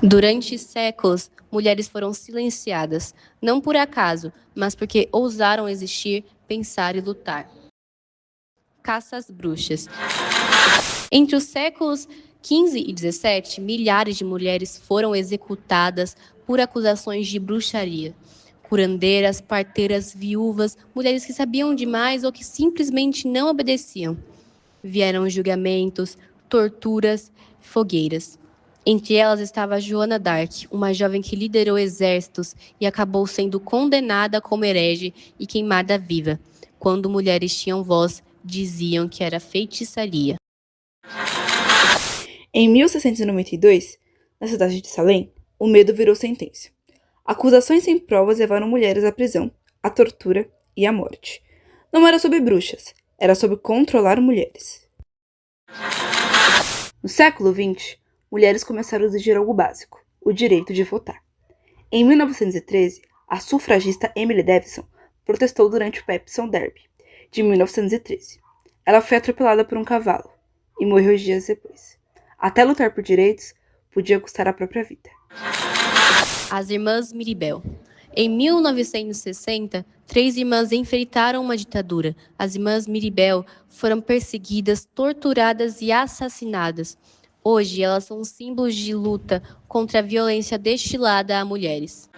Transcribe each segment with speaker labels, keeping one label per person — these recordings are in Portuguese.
Speaker 1: Durante séculos, mulheres foram silenciadas, não por acaso, mas porque ousaram existir, pensar e lutar. Caça às bruxas. Entre os séculos XV e XVII, milhares de mulheres foram executadas por acusações de bruxaria. Curandeiras, parteiras, viúvas, mulheres que sabiam demais ou que simplesmente não obedeciam. Vieram julgamentos, torturas, fogueiras. Entre elas estava Joana d'Arc, uma jovem que liderou exércitos e acabou sendo condenada como herege e queimada viva. Quando mulheres tinham voz, diziam que era feitiçaria.
Speaker 2: Em 1692, na cidade de Salem, o medo virou sentença. Acusações sem provas levaram mulheres à prisão, à tortura e à morte. Não era sobre bruxas, era sobre controlar mulheres. No século XX, mulheres começaram a exigir algo básico, o direito de votar. Em 1913, a sufragista Emily Davison protestou durante o Pepsin Derby, de 1913. Ela foi atropelada por um cavalo e morreu dias depois. Até lutar por direitos podia custar a própria vida.
Speaker 1: As Irmãs Miribel. Em 1960, 3 irmãs enfrentaram uma ditadura. As Irmãs Miribel foram perseguidas, torturadas e assassinadas. Hoje, elas são símbolos de luta contra a violência destilada a mulheres.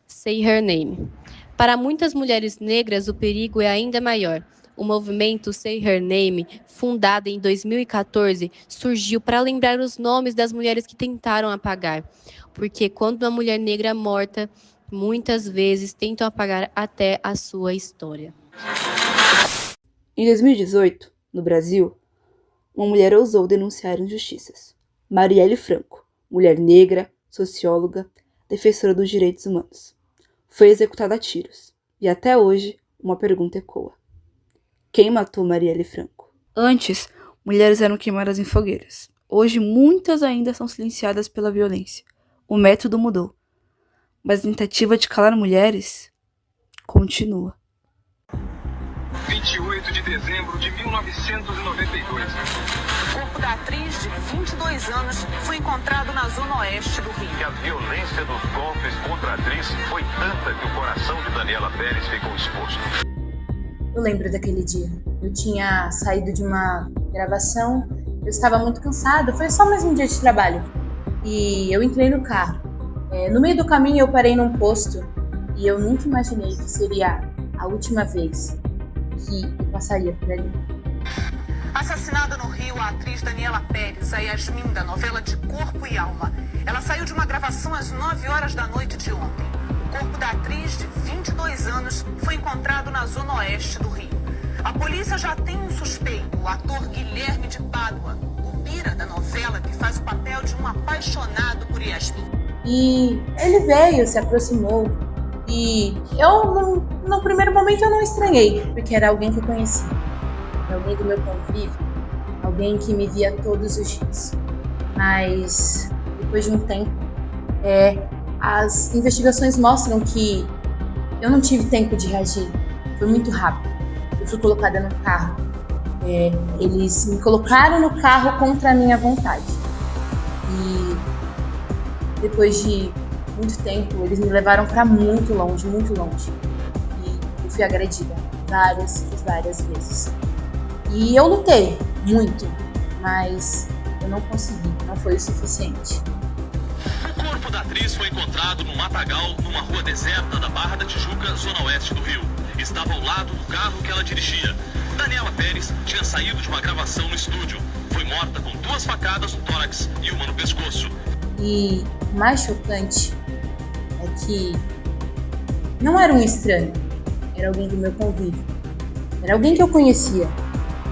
Speaker 1: Say Her Name. Para muitas mulheres negras, o perigo é ainda maior. O movimento Say Her Name, fundado em 2014, surgiu para lembrar os nomes das mulheres que tentaram apagar. Porque quando uma mulher negra é morta, muitas vezes tentam apagar até a sua história.
Speaker 2: Em 2018, no Brasil, uma mulher ousou denunciar injustiças. Marielle Franco, mulher negra, socióloga, defensora dos direitos humanos, foi executada a tiros. E até hoje, uma pergunta ecoa. Quem matou Marielle Franco? Antes, mulheres eram queimadas em fogueiras. Hoje, muitas ainda são silenciadas pela violência. O método mudou, mas a tentativa de calar mulheres continua.
Speaker 3: 28 de dezembro de 1992.
Speaker 4: O corpo da atriz de 22 anos foi encontrado na zona oeste do Rio.
Speaker 3: E a violência dos golpes contra a atriz foi tanta que o coração de Daniela Pérez ficou exposto.
Speaker 5: Eu lembro daquele dia. Eu tinha saído de uma gravação, eu estava muito cansada, foi só mais um dia de trabalho. E eu entrei no carro. No meio do caminho eu parei num posto e eu nunca imaginei que seria a última vez que eu passaria por ali.
Speaker 4: Assassinada no Rio, a atriz Daniela Pérez, a Yasmin, da novela De Corpo e Alma. Ela saiu de uma gravação às 9 horas da noite de ontem. O corpo da atriz, de 22 anos, foi encontrado na zona oeste do Rio. A polícia já tem um suspeito, o ator Guilherme de Pádua, o Bira da novela, que faz o papel de um apaixonado por Yasmin.
Speaker 5: E ele veio, se aproximou, e eu, no primeiro momento, eu não estranhei, porque era alguém que eu conhecia. Era alguém do meu convívio, alguém que me via todos os dias. Mas, depois de um tempo, as investigações mostram que eu não tive tempo de reagir. Foi muito rápido. Eu fui colocada no carro. Eles me colocaram no carro contra a minha vontade. E depois de muito tempo, eles me levaram para muito longe, muito longe. E eu fui agredida várias vezes. E eu lutei muito, mas eu não consegui, não foi o suficiente.
Speaker 6: O corpo da atriz foi encontrado no matagal, numa rua deserta da Barra da Tijuca, zona oeste do Rio. Estava ao lado do carro que ela dirigia. Daniela Pérez tinha saído de uma gravação no estúdio. Foi morta com 2 facadas no tórax e uma no pescoço.
Speaker 5: E o mais chocante é que não era um estranho, era alguém do meu convívio. Era alguém que eu conhecia,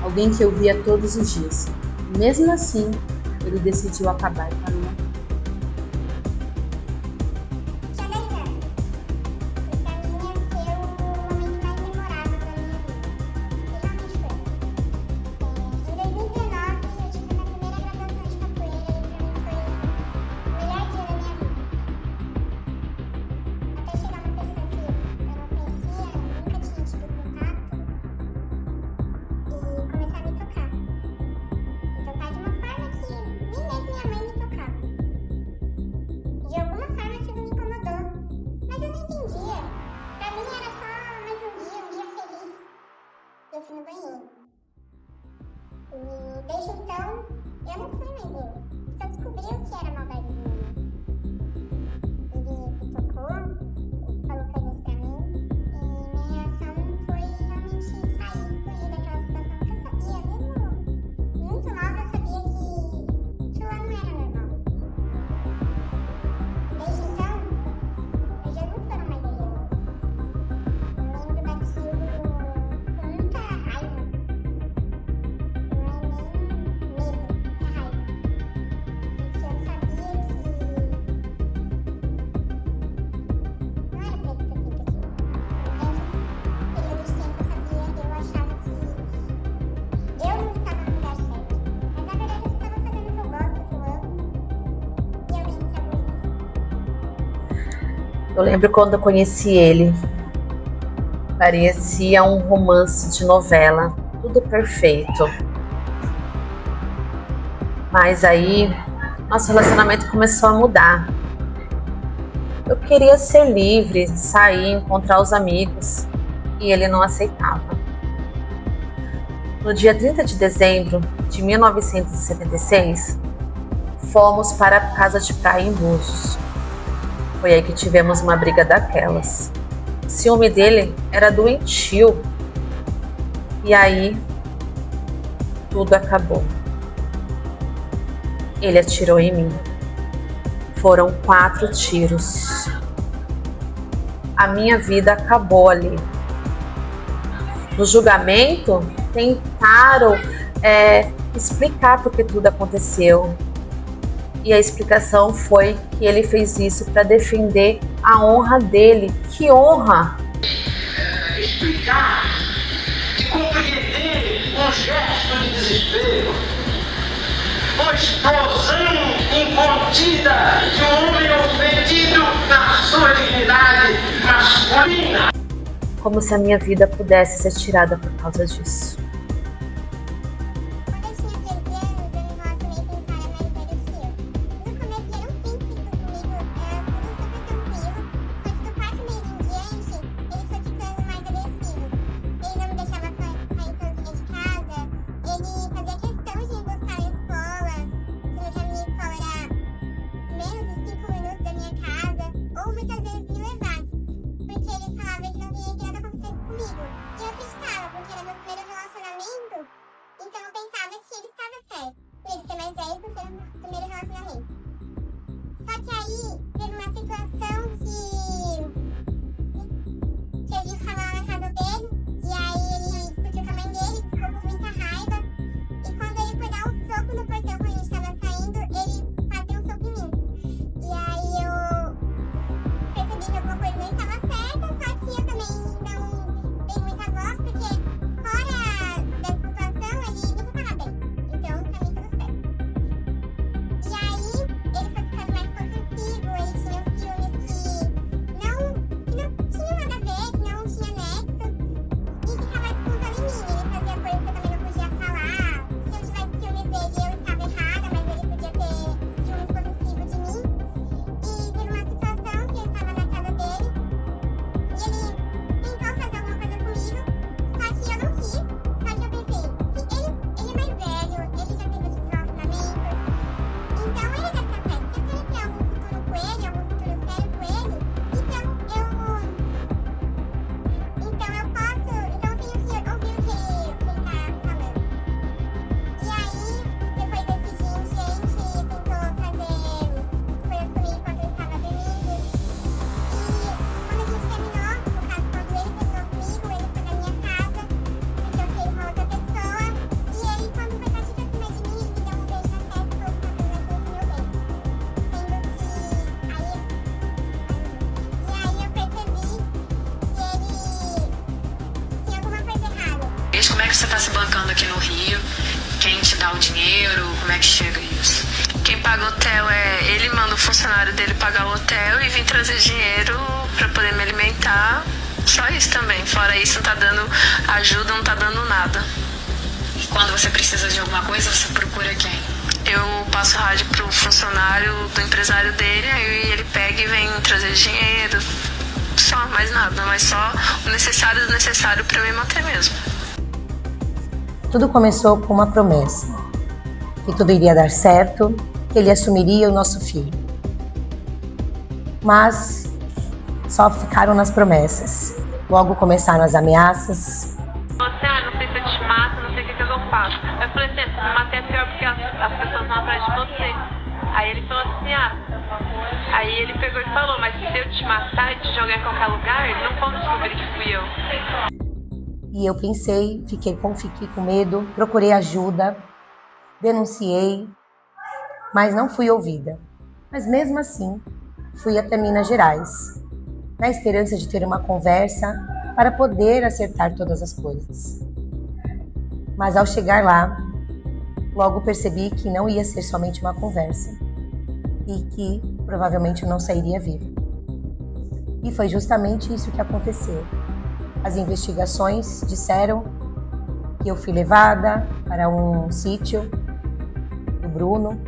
Speaker 5: alguém que eu via todos os dias. E mesmo assim, ele decidiu acabar com a minha vida.
Speaker 7: então, eu não fui mais ele. Só descobri o que era maldade de mim. Ele me tocou, falou coisas pra mim, e minha reação foi realmente sair e fugir daquela situação que eu sabia, mesmo muito nova, eu sabia que lá não era normal. Desde então, os dias não foram mais aqueles. Eu lembro daquilo com muita raiva. Não é nem medo, é raiva. Porque eu sabia que não era pra ele ter feito aquilo. No mesmo período de tempo eu achava que eu não estava no lugar certo. Mas na verdade eu estava fazendo o que eu gosto, o que eu amo. E eu nem sabia isso.
Speaker 8: Eu lembro quando eu conheci ele. Parecia um romance de novela, tudo perfeito. Mas aí, nosso relacionamento começou a mudar. Eu queria ser livre, sair, encontrar os amigos, e ele não aceitava. No dia 30 de dezembro de 1976, fomos para a casa de praia em Búzios. Foi aí que tivemos uma briga daquelas. O ciúme dele era doentio. E aí, tudo acabou. Ele atirou em mim. Foram 4 tiros. A minha vida acabou ali. No julgamento, tentaram explicar por que tudo aconteceu. E a explicação foi que ele fez isso para defender a honra dele. Que honra!
Speaker 9: Explicar e compreender um gesto de desespero, uma explosão incontida de um homem ofendido na sua dignidade masculina.
Speaker 8: Como se a minha vida pudesse ser tirada por causa disso.
Speaker 7: Quando eu tinha 13 anos, eu me relacionei com um cara mais velho que eu. No começo ele era um príncipe comigo, era tudo super tranquilo, só que do quarto mês em diante, ele foi ficando mais agressivo. Ele não me deixava sair sozinha de casa, ele fazia questão de me buscar na escola, sendo que a minha escola era menos de 5 minutos da minha casa, ou muitas vezes me levar, porque ele falava que não queria que nada acontecesse comigo. E eu acreditava, porque era meu primeiro relacionamento, então eu pensava que ele estava certo, por ele ser mais velho por ser o meu primeiro relacionamento. Só que aí teve uma situação que a gente estava lá na casa dele, e aí ele discutiu com a mãe dele, ficou com muita raiva, e quando ele foi dar um soco no portão quando a gente estava saindo, ele bateu um soco em mim. E aí eu percebi que alguma coisa não estava certa, só que eu também não dei muita voz, porque fora dessa situação ele nunca estava bem. Então, pra mim, tudo certo. E aí, ele foi ficando mais possessivo, ele tinha ciúmes que não tinha nada a ver, que não tinha nexo, e ficava disputando em mim. Ele fazia coisas que eu também não podia falar. Se eu tivesse ciúmes dele, eu estava errada, mas ele podia ter ciúmes possessivos de mim. E teve uma situação que eu estava na casa dele, e ele tentou fazer alguma coisa comigo, só que eu não quis. Só que eu pensei, se ele é mais velho, ele já teve outros relacionamentos, então ele deve estar certo. Se eu quero ter algum futuro com ele, algum futuro sério com ele, então eu posso, então eu tenho que ouvir o que ele tá falando. E aí, depois desse dia em diante, tentou fazer coisas comigo enquanto eu estava dormindo. E quando a gente terminou, no caso, quando ele terminou comigo, ele foi na minha casa, porque eu fiquei com uma outra pessoa, e ele, quando foi partir pra cima de mim, ele me deu um beijo na testa e falou que não vai ser o meu beijo. Sendo que aí eu percebi que ele tinha alguma coisa errada.
Speaker 10: Como é que você está se bancando aqui no Rio? Quem te dá o dinheiro? Como é que chega isso? Quem paga o hotel ele manda o funcionário dele pagar o hotel e vir trazer dinheiro para poder me alimentar. Só isso também. Fora isso, não tá dando ajuda, não tá dando nada. E quando você precisa de alguma coisa, você procura quem? Eu passo rádio pro funcionário do empresário dele, aí ele pega e vem trazer dinheiro. Só, mais nada, mas só o necessário do necessário para me manter mesmo.
Speaker 11: Tudo começou com uma promessa. que tudo iria dar certo, que ele assumiria o nosso filho. Mas só ficaram nas promessas. Logo começaram as ameaças.
Speaker 10: Você, não sei se eu te mato, não sei o que eu faço. Eu falei assim, se me matar é pior porque as pessoas vão atrás de você. Aí ele falou assim, Aí ele pegou e falou, mas se eu te matar e te jogar em qualquer lugar, eles não vão descobrir que fui eu.
Speaker 11: E eu pensei, fiquei com medo, procurei ajuda, denunciei, mas não fui ouvida. Mas mesmo assim, fui até Minas Gerais, na esperança de ter uma conversa para poder acertar todas as coisas. Mas ao chegar lá, logo percebi que não ia ser somente uma conversa e que provavelmente eu não sairia viva. E foi justamente isso que aconteceu. As investigações disseram que eu fui levada para um sítio do Bruno,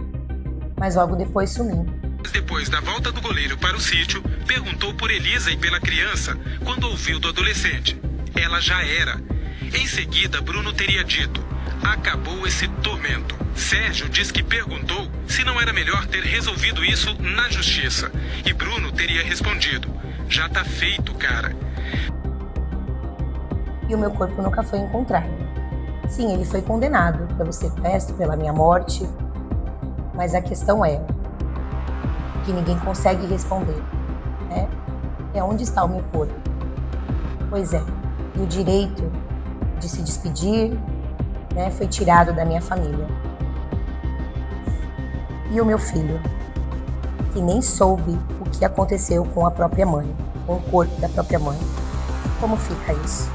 Speaker 11: mas logo depois sumi.
Speaker 6: Depois da volta do goleiro para o sítio, perguntou por Elisa e pela criança quando ouviu do adolescente. Ela já era. Em seguida, Bruno teria dito: acabou esse tormento. Sérgio diz que perguntou se não era melhor ter resolvido isso na justiça. E Bruno teria respondido: já tá feito, cara.
Speaker 11: E o meu corpo nunca foi encontrado. Sim, ele foi condenado pelo sequestro, pela minha morte, mas a questão é que ninguém consegue responder, né? É onde está o meu corpo? Pois é, e o direito de se despedir, né, foi tirado da minha família. E o meu filho, que nem soube o que aconteceu com a própria mãe, com o corpo da própria mãe. Como fica isso?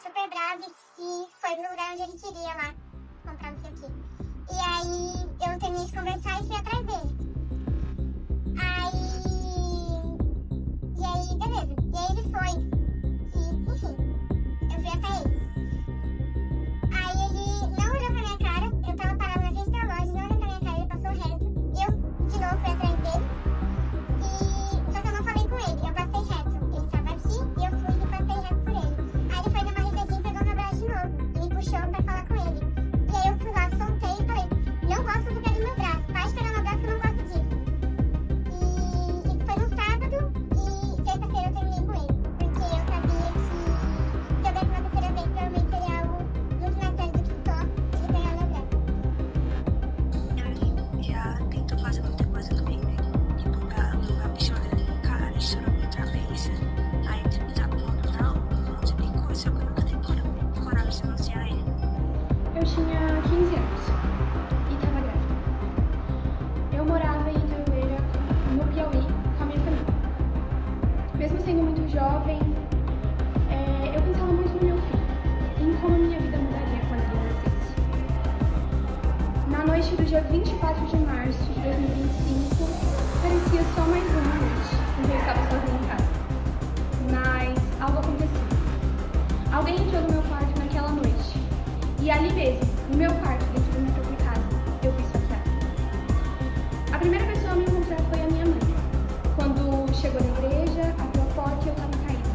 Speaker 7: Super bravo e foi no lugar onde ele queria lá comprar não sei o quê. E aí eu terminei de conversar e fui atrás dele. Beleza. E aí ele foi. E, enfim, eu fui até ele. Aí ele não olhou pra minha cara, eu tava parada na frente da loja, não olhou pra minha cara, ele passou reto. E eu, de novo, fui atrás dele. Só que eu não falei com ele, eu passei reto. Ele tava aqui e eu fui e passei reto por ele. Aí depois deu uma risadinha, pegou meu braço de novo e me puxou pra falar com ele. E aí eu fui lá, soltei e falei: não gosto que você pegue meu braço, para de pegar meu braço que eu não gosto disso. E isso foi no sábado e terça-feira eu terminei com ele. Porque eu sabia que se eu desse uma terceira vez, provavelmente seria algo muito mais sério do que só ele pegar meu braço.
Speaker 12: Ele já tentou fazer muita coisa comigo, né? Tipo, pra me chorar na cara, chorou outra vez. Aí tipo, tá bom, não sei nem coisa, eu nunca tenho coragem de denunciar ele.
Speaker 13: Eu tinha 15 anos e tava grávida. Eu morava em Itaúeira, no Piauí, com a minha família. Mesmo sendo muito jovem, eu pensava muito no meu filho, em como a minha vida mudaria quando ele nascesse. Na noite do dia 24 de março de 2025, parecia só mais uma noite em que eu estava sozinha em casa. Mas algo aconteceu. Alguém entrou no meu quarto naquela noite. E ali mesmo, no meu quarto, dentro da minha própria casa, eu fui esfaqueada. A primeira pessoa a me encontrar foi a minha mãe. Quando chegou na igreja, abriu a porta e eu estava caída.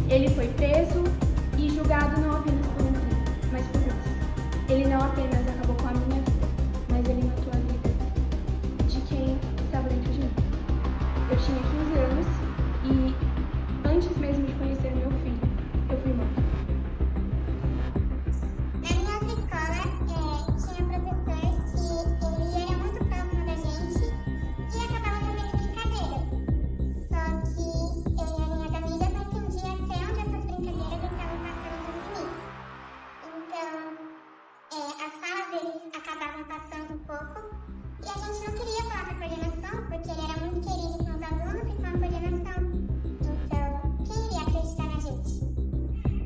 Speaker 13: Ele foi preso e julgado não apenas por um crime, mas por dois. Ele não apenas acabou com a minha vida, mas ele matou a vida de quem estava dentro de mim. Eu tinha 15 anos e, antes mesmo de conhecer meu filho, eu fui morta.
Speaker 7: Na minha outra escola, tinha professor que ele era muito próximo da gente e acabava fazendo brincadeiras. Só que eu e as minhas amigas não entendia até onde essas brincadeiras estavam passando dos limites. Então, as falas dele acabavam passando um pouco e a gente não queria falar para a coordenação porque ele era muito querido com os alunos e com a coordenação. Então, quem iria acreditar na gente?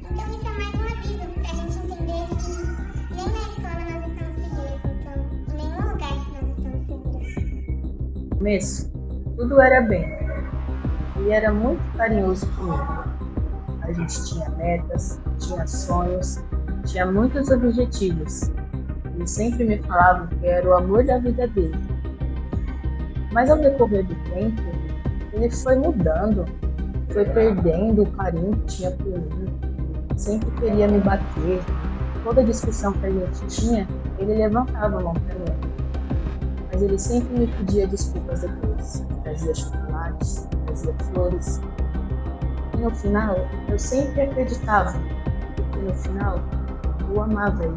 Speaker 7: Então, isso é mais um aviso para a gente entender que nem na escola nós estamos seguros, então, em nenhum lugar nós estamos seguros.
Speaker 5: No começo, tudo era bem. Ele era muito carinhoso comigo. A gente tinha metas, tinha sonhos, tinha muitos objetivos. Ele sempre me falava que era o amor da vida dele. Mas ao decorrer do tempo, ele foi mudando, foi perdendo o carinho que tinha por mim. Sempre queria me bater. Toda discussão que a gente tinha, ele levantava a mão para mim. Mas ele sempre me pedia desculpas depois. Trazia chocolates, trazia flores. E no final, eu sempre acreditava, porque no final, eu amava ele.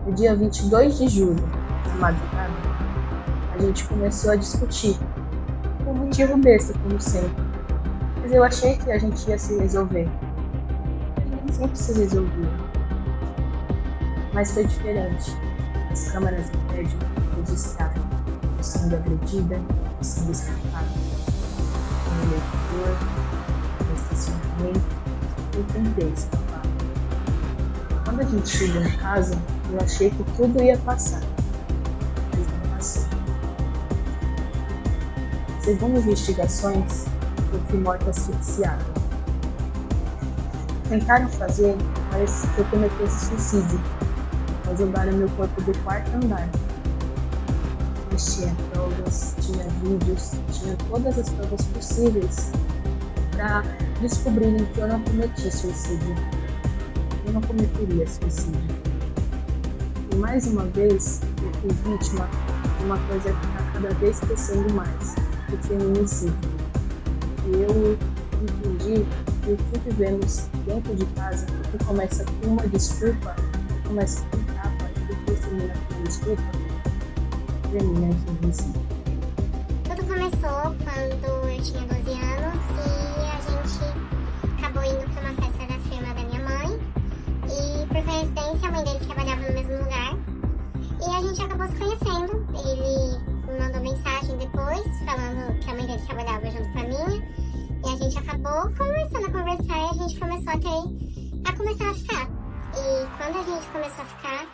Speaker 5: No dia 22 de julho, na madrugada, a gente começou a discutir. Por um motivo besta, como sempre. Mas eu achei que a gente ia se resolver. A gente sempre se resolvia. Mas foi diferente. As câmeras do prédio registraram eu sendo agredida, eu sendo escapado. No elevador, no estacionamento, eu tentei escapar. Quando a gente chegou em casa, eu achei que tudo ia passar, mas não passou. Segundo investigações, eu fui morta asfixiada. Tentaram fazer, parece que eu cometesse suicídio, ao jogaram meu corpo do quarto andar. Mas tinha provas, tinha vídeos, tinha todas as provas possíveis para descobrirem que eu não cometi suicídio. Eu não cometeria suicídio. E mais uma vez, eu fui vítima de uma coisa que está cada vez crescendo mais, o feminicídio. E eu entendi que o que vivemos dentro de casa, que começa com uma desculpa, começa com tapa e depois termina com uma desculpa, termina em feminicídio.
Speaker 7: Tudo começou quando eu tinha 12 anos e a gente acabou indo para uma festa da firma da minha mãe. E por coincidência a mãe dele trabalhava no mesmo lugar e a gente acabou se conhecendo. Ele me mandou mensagem depois falando que a mãe dele trabalhava junto com a minha e a gente acabou começando a conversar e a gente começou a começar a ficar. E quando a gente começou a ficar,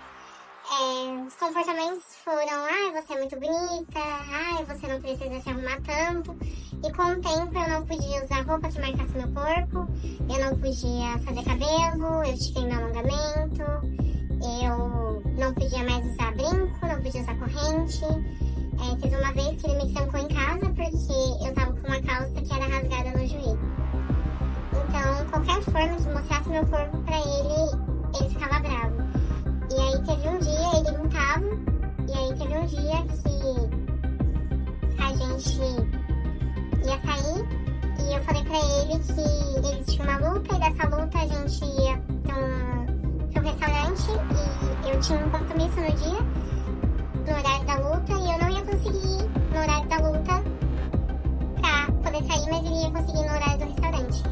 Speaker 7: os comportamentos foram: ai, você é muito bonita, ai, você não precisa se arrumar tanto. E com o tempo eu não podia usar roupa que marcasse meu corpo, eu não podia fazer cabelo, eu tive meu alongamento, eu não podia mais usar brinco, não podia usar corrente. Teve uma vez que ele me trancou em casa porque eu tava com uma calça que era rasgada no joelho. Então, qualquer forma que mostrasse meu corpo pra ele ficava bravo. E aí teve um dia, ele gritava, e aí teve um dia que a gente ia sair, e eu falei pra ele que ele tinha uma luta, e dessa luta a gente ia pra um restaurante, e eu tinha um compromisso no dia, no horário da luta, e eu não ia conseguir ir no horário da luta pra poder sair, mas ele ia conseguir no horário do restaurante.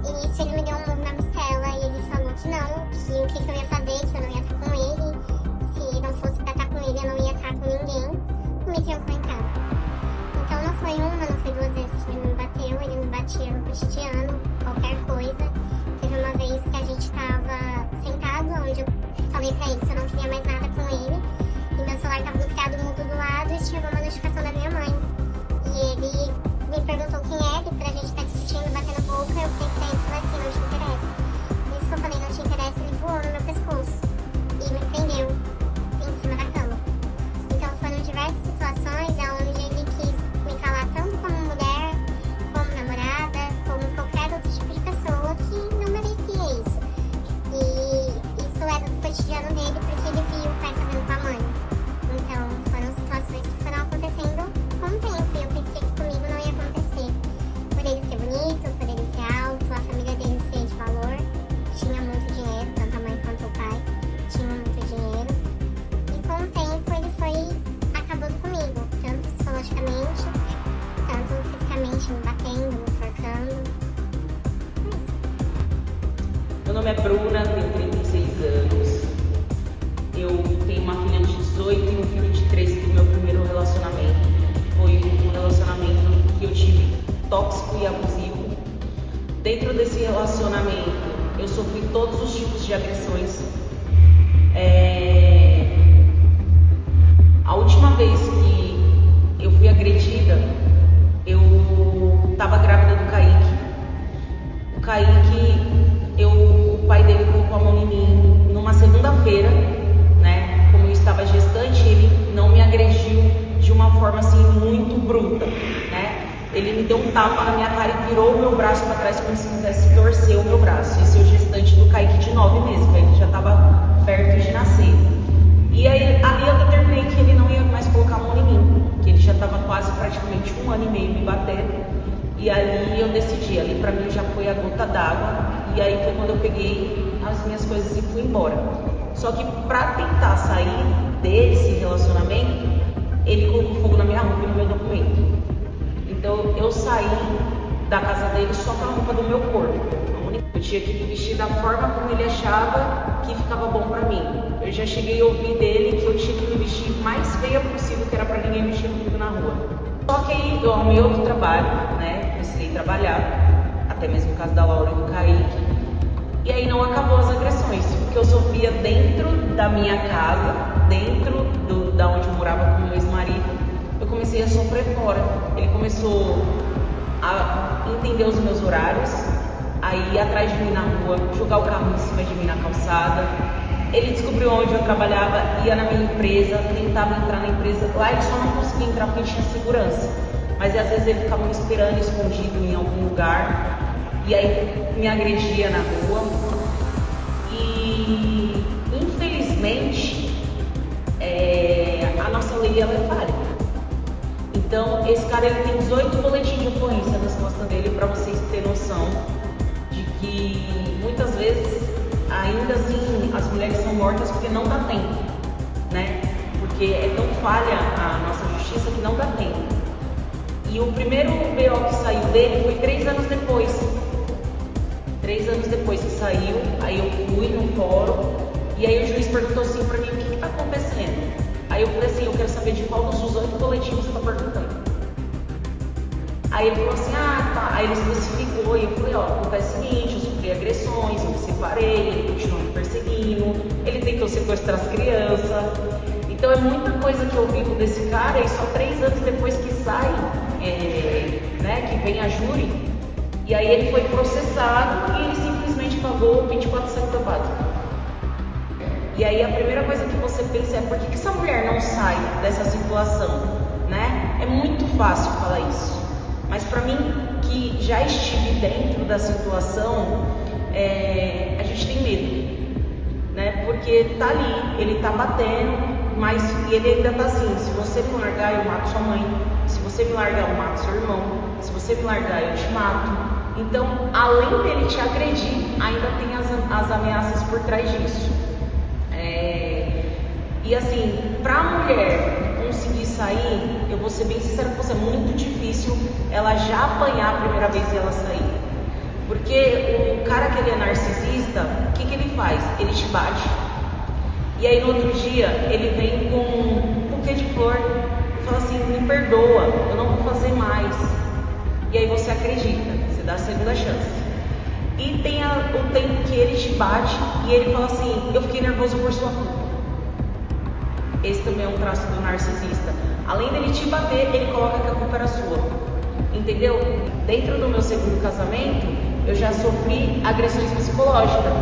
Speaker 7: E nisso ele me deu um murro na costela, e ele falou que não, que o que eu ia fazer, que eu não ia estar com ele, se não fosse pra estar com ele, eu não ia estar com ninguém, e me trancou em casa. Então não foi uma, não foi duas vezes que ele me bateu, ele me batia no cotidiano, qualquer coisa. Teve uma vez que a gente tava sentado, onde eu falei pra ele que eu não queria mais nada com ele, e meu celular tava no criado mudo do lado e chegou uma notificação da minha mãe. E ele me perguntou quem era, e pra gente estar discutindo
Speaker 14: nome é Bruna, tenho 36 anos. Eu tenho uma filha de 18 e um filho de 13 do meu primeiro relacionamento. Foi um relacionamento que eu tive tóxico e abusivo. Dentro desse relacionamento, eu sofri todos os tipos de agressões. A última vez que eu fui agredida, eu estava grávida do Kaique. O Kaique, o pai dele colocou a mão em mim numa segunda-feira, né? Como eu estava gestante, ele não me agrediu de uma forma assim muito bruta, né? Ele me deu um tapa na minha cara e virou o meu braço para trás como se quisesse torcer o meu braço. Esse é o gestante do Kaique de 9 meses, o Kaique já estava perto de nascer. E aí ali eu determinei que ele não ia mais colocar a mão em mim, que ele já estava quase praticamente 1 ano e meio me batendo. E ali eu decidi, ali pra mim já foi a gota d'água. E aí foi quando eu peguei as minhas coisas e fui embora. Só que pra tentar sair desse relacionamento, ele colocou fogo na minha roupa e no meu documento. Então eu saí da casa dele só com a roupa do meu corpo. Eu tinha que me vestir da forma como ele achava que ficava bom pra mim. Eu já cheguei a ouvir dele que eu tinha que me vestir mais feia possível, que era pra ninguém mexer comigo na rua. Só que aí eu arrumei outro trabalho, né? Precisei trabalhar, até mesmo no caso da Laura e do Kaique. E aí não acabou as agressões, porque eu sofria dentro da minha casa, dentro da onde eu morava com meu ex-marido. Eu comecei a sofrer fora. Ele começou a entender os meus horários, a ir atrás de mim na rua, jogar o carro em cima de mim na calçada. Ele descobriu onde eu trabalhava, ia na minha empresa, tentava entrar na empresa. Lá ele só não conseguia entrar porque tinha segurança. Mas às vezes ele ficava me esperando escondido em algum lugar. E aí me agredia na rua. E infelizmente a nossa lei ela é falha. Então esse cara ele tem 18 boletins de ocorrência nas costas dele, para vocês terem noção de que muitas vezes ainda assim as mulheres são mortas porque não dá tempo, né? Porque é tão falha a nossa justiça que não dá tempo. E o primeiro BO que saiu dele foi 3 anos depois. 3 anos depois que saiu, aí eu fui no fórum e aí o juiz perguntou assim pra mim: o que tá acontecendo? Aí eu falei assim: eu quero saber de qual dos 18 boletins você tá perguntando. Aí ele falou assim: ah, tá. Aí ele especificou e eu falei: ó, acontece o seguinte, eu sofri agressões, eu me separei, ele continuou me perseguindo, ele tentou sequestrar as crianças. Então é muita coisa que eu vivo desse cara e só 3 anos depois que sai, né, que vem a júri. E aí ele foi processado e ele simplesmente pagou 24 cestas básicas. E aí a primeira coisa que você pensa é: por que essa mulher não sai dessa situação, né? É muito fácil falar isso. Mas para mim, que já estive dentro da situação, a gente tem medo, né? Porque tá ali, ele tá batendo, mas ele ainda tá assim: se você me largar, eu mato sua mãe. Se você me largar, eu mato seu irmão. Se você me largar, eu te mato. Então, além dele te agredir, ainda tem as ameaças por trás disso. E assim, pra mulher conseguir sair, eu vou ser bem sincera com você, é muito difícil ela já apanhar a primeira vez e ela sair. Porque o cara que ele é narcisista, o que ele faz? Ele te bate. E aí no outro dia, ele vem com um buquê de flor e fala assim: me perdoa, eu não vou fazer mais. E aí você acredita, você dá a segunda chance. E tem o tempo que ele te bate e ele fala assim: eu fiquei nervoso por sua culpa. Esse também é um traço do narcisista. Além dele te bater, ele coloca que a culpa era sua. Entendeu? Dentro do meu segundo casamento, eu já sofri agressões psicológicas.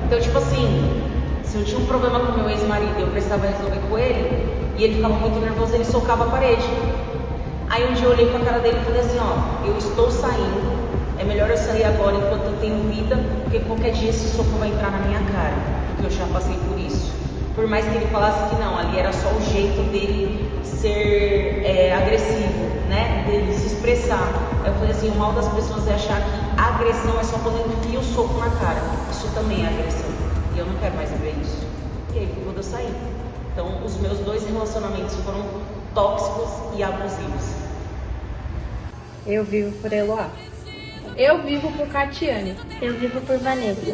Speaker 14: Então, tipo assim, se eu tinha um problema com meu ex-marido e eu precisava resolver com ele, e ele ficava muito nervoso, ele socava a parede. Aí um dia eu olhei pra cara dele e falei assim: ó, eu estou saindo, é melhor eu sair agora enquanto eu tenho vida, porque qualquer dia esse soco vai entrar na minha cara, porque eu já passei por isso. Por mais que ele falasse que não, ali era só o jeito dele ser agressivo, né, dele se expressar. Eu falei assim: o mal das pessoas é achar que a agressão é só quando ele enfia o soco na cara. Isso também é agressão, e eu não quero mais ver isso. E aí foi quando eu saí. Então os meus 2 relacionamentos foram tóxicos e abusivos.
Speaker 15: Eu vivo por Eloá.
Speaker 16: Eu vivo por Catiane.
Speaker 17: Eu vivo por Vanessa.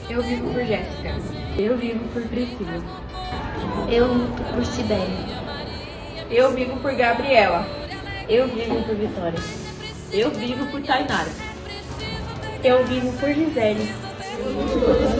Speaker 13: Eu vivo por Jéssica.
Speaker 16: Eu vivo por Priscila.
Speaker 17: Eu luto por Sibeli.
Speaker 16: Eu vivo por Gabriela.
Speaker 17: Eu vivo por Vitória.
Speaker 16: Eu vivo por Tainara.
Speaker 17: Eu vivo por Gisele.
Speaker 13: Eu vivo por